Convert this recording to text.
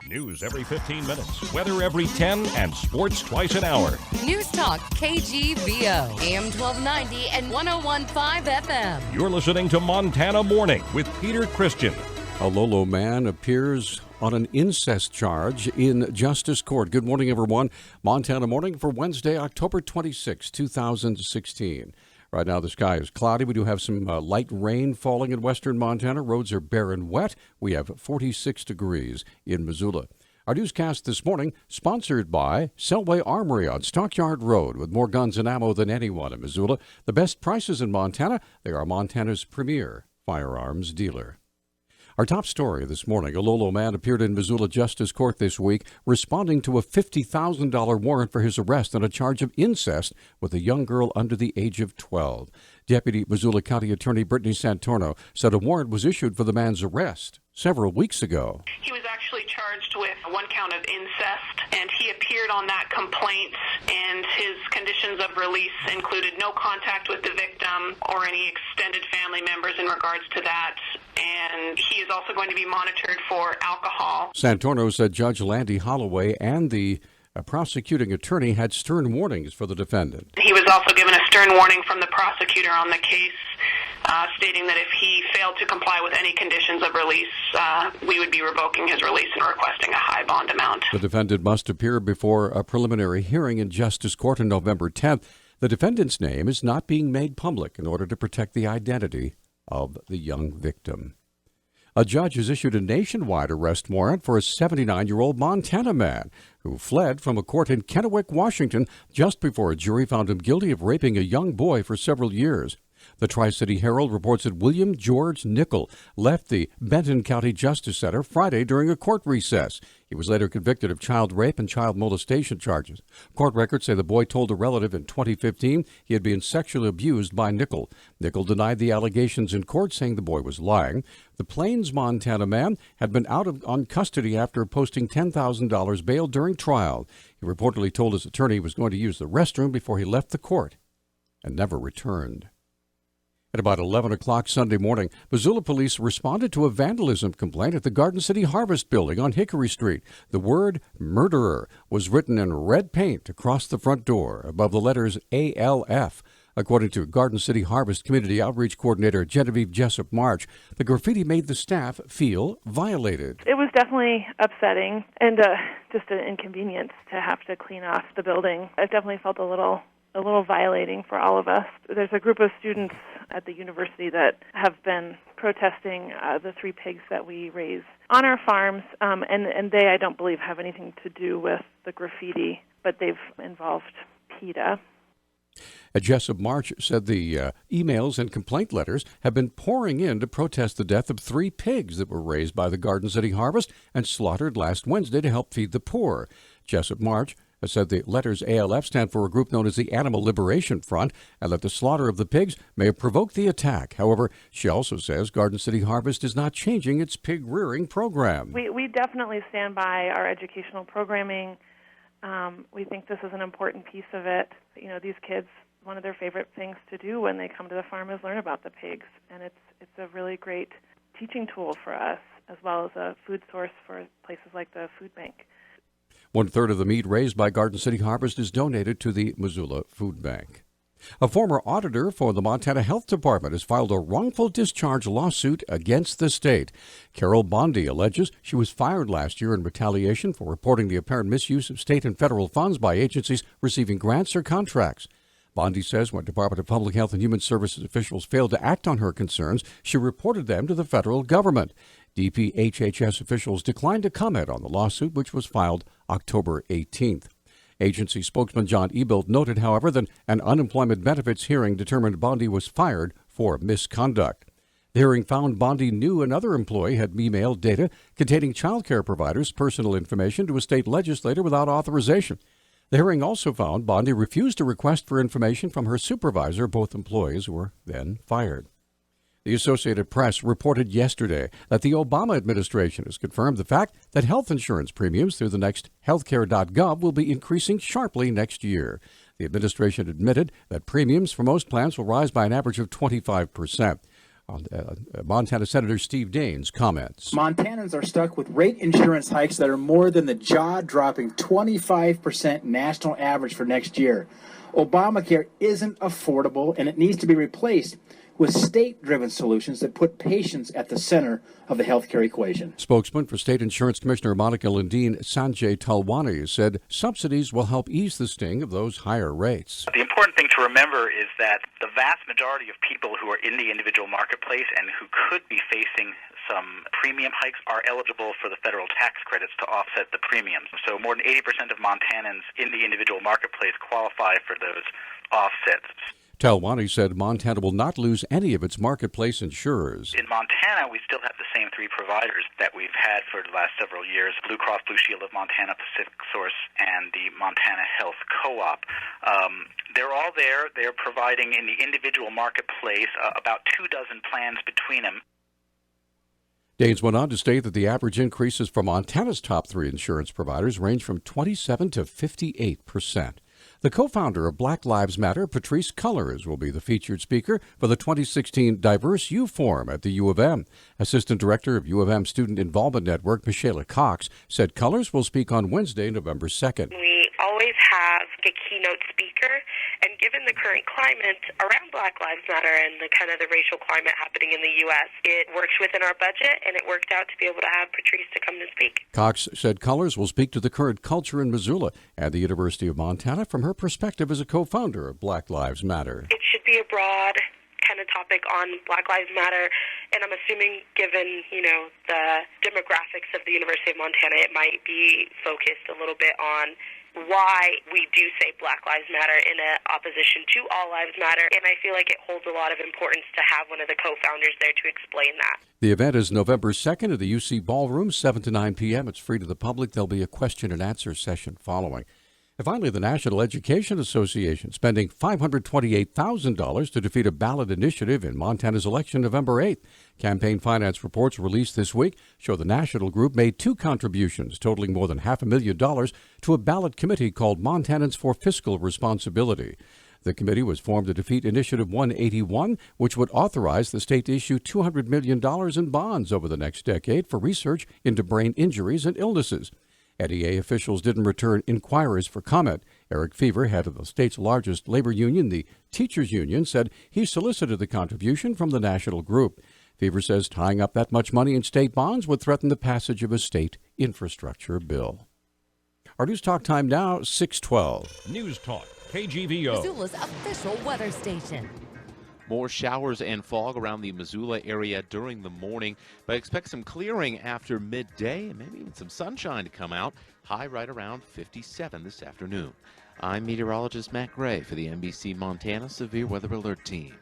News every 15 minutes, weather every 10, and sports twice an hour. Newstalk, KGVO, AM 1290 and 101.5 FM. You're listening to Montana Morning with Peter Christian. A Lolo man appears on an incest charge in Justice Court. Good morning, everyone. Montana Morning for Wednesday, October 26, 2016. Right now, the sky is cloudy. We do have some light rain falling in western Montana. Roads are bare and wet. We have 46 degrees in Missoula. Our newscast this morning sponsored by Selway Armory on Stockyard Road. With more guns and ammo than anyone in Missoula, the best prices in Montana. They are Montana's premier firearms dealer. Our top story this morning, a Lolo man appeared in Missoula Justice Court this week responding to a $50,000 warrant for his arrest on a charge of incest with a young girl under the age of 12. Deputy Missoula County Attorney Brittany Santorno said a warrant was issued for the man's arrest several weeks ago. He was actually charged with one count of incest, and he appeared on that complaint, and his conditions of release included no contact with the victim or any extended family members in regards to that, and he is also going to be monitored for alcohol. Santorno said Judge Landy Holloway and the prosecuting attorney had stern warnings for the defendant. He was also given a stern warning from the prosecutor on the case, stating that if he failed to comply with any conditions of release, we would be revoking his release and requesting a high bond amount. The defendant must appear before a preliminary hearing in Justice Court on November 10th. The defendant's name is not being made public in order to protect the identity of the young victim. A judge has issued a nationwide arrest warrant for a 79-year-old Montana man who fled from a court in Kennewick, Washington, just before a jury found him guilty of raping a young boy for several years. The Tri-City Herald reports that William George Nickel left the Benton County Justice Center Friday during a court recess. He was later convicted of child rape and child molestation charges. Court records say the boy told a relative in 2015 he had been sexually abused by Nickel. Nickel denied the allegations in court, saying the boy was lying. The Plains, Montana man had been on custody after posting $10,000 bail during trial. He reportedly told his attorney he was going to use the restroom before he left the court and never returned. At about 11 o'clock Sunday morning, Missoula police responded to a vandalism complaint at the Garden City Harvest building on Hickory Street. The word murderer was written in red paint across the front door above the letters ALF. According to Garden City Harvest Community Outreach Coordinator Genevieve Jessup March, the graffiti made the staff feel violated. It was definitely upsetting and just an inconvenience to have to clean off the building. It definitely felt a little violating for all of us. There's a group of students at the university that have been protesting the 3 pigs that we raise on our farms, and they, I don't believe, have anything to do with the graffiti, but they've involved PETA. Jessup March said the emails and complaint letters have been pouring in to protest the death of 3 pigs that were raised by the Garden City Harvest and slaughtered last Wednesday to help feed the poor. Jessup March said the letters ALF stand for a group known as the Animal Liberation Front, and that the slaughter of the pigs may have provoked the attack. However, she also says Garden City Harvest is not changing its pig rearing program. We definitely stand by our educational programming. We think this is an important piece of it. You know, these kids, one of their favorite things to do when they come to the farm is learn about the pigs, and it's a really great teaching tool for us, as well as a food source for places like the food bank. 1/3 of the meat raised by Garden City Harvest is donated to the Missoula Food Bank. A former auditor for the Montana Health Department has filed a wrongful discharge lawsuit against the state. Carol Bondi alleges she was fired last year in retaliation for reporting the apparent misuse of state and federal funds by agencies receiving grants or contracts. Bondi says when Department of Public Health and Human Services officials failed to act on her concerns, she reported them to the federal government. DPHHS officials declined to comment on the lawsuit, which was filed October 18th. Agency spokesman John Ebilt noted, however, that an unemployment benefits hearing determined Bondi was fired for misconduct. The hearing found Bondi knew another employee had emailed data containing child care providers' personal information to a state legislator without authorization. The hearing also found Bondi refused to request for information from her supervisor. Both employees were then fired. The Associated Press reported yesterday that the Obama administration has confirmed the fact that health insurance premiums through the next healthcare.gov will be increasing sharply next year. The administration admitted that premiums for most plans will rise by an average of 25%. Montana Senator Steve Daines comments. Montanans are stuck with rate insurance hikes that are more than the jaw-dropping 25% national average for next year. Obamacare isn't affordable, and it needs to be replaced with state-driven solutions that put patients at the center of the healthcare equation. Spokesman for State Insurance Commissioner Monica Lundin, Sanjay Talwani, said subsidies will help ease the sting of those higher rates. The important thing to remember is that the vast majority of people who are in the individual marketplace and who could be facing some premium hikes are eligible for the federal tax credits to offset the premiums. So more than 80% of Montanans in the individual marketplace qualify for those offsets. Talwani said Montana will not lose any of its marketplace insurers. In Montana, we still have the same three providers that we've had for the last several years: Blue Cross Blue Shield of Montana, Pacific Source, and the Montana Health Co-op. They're all there. They're providing in the individual marketplace about 24 plans between them. Daines went on to state that the average increases for Montana's top three insurance providers range from 27 to 58%. The co-founder of Black Lives Matter, Patrice Cullors, will be the featured speaker for the 2016 Diverse U Forum at the U of M. Assistant Director of U of M Student Involvement Network, Michelle Cox, said Cullors will speak on Wednesday, November 2nd. We always have a keynote speaker, and given the current climate around Black Lives Matter and the kind of the racial climate happening in the U.S., it works within our budget, and it worked out to be able to have Patrice to come to speak. Cox said Cullors will speak to the current culture in Missoula and the University of Montana from her perspective as a co-founder of Black Lives Matter. It should be a broad kind of topic on Black Lives Matter, and I'm assuming given, the demographics of the University of Montana, it might be focused a little bit on why we do say Black Lives Matter in opposition to All Lives Matter, and I feel like it holds a lot of importance to have one of the co-founders there to explain that. The event is November 2nd at the UC Ballroom, 7 to 9 p.m. It's free to the public. There'll be a question and answer session following. And finally, the National Education Association spending $528,000 to defeat a ballot initiative in Montana's election November 8th. Campaign finance reports released this week show the national group made two contributions totaling more than $500,000 to a ballot committee called Montanans for Fiscal Responsibility. The committee was formed to defeat Initiative 181, which would authorize the state to issue $200 million in bonds over the next decade for research into brain injuries and illnesses. NEA officials didn't return inquiries for comment. Eric Fever, head of the state's largest labor union, the Teachers Union, said he solicited the contribution from the national group. Fever says tying up that much money in state bonds would threaten the passage of a state infrastructure bill. Our News Talk time now, 6:12. News Talk, KGVO. Missoula's official weather station. More showers and fog around the Missoula area during the morning, but expect some clearing after midday and maybe even some sunshine to come out. High right around 57 this afternoon. I'm meteorologist Matt Gray for the NBC Montana Severe Weather Alert Team.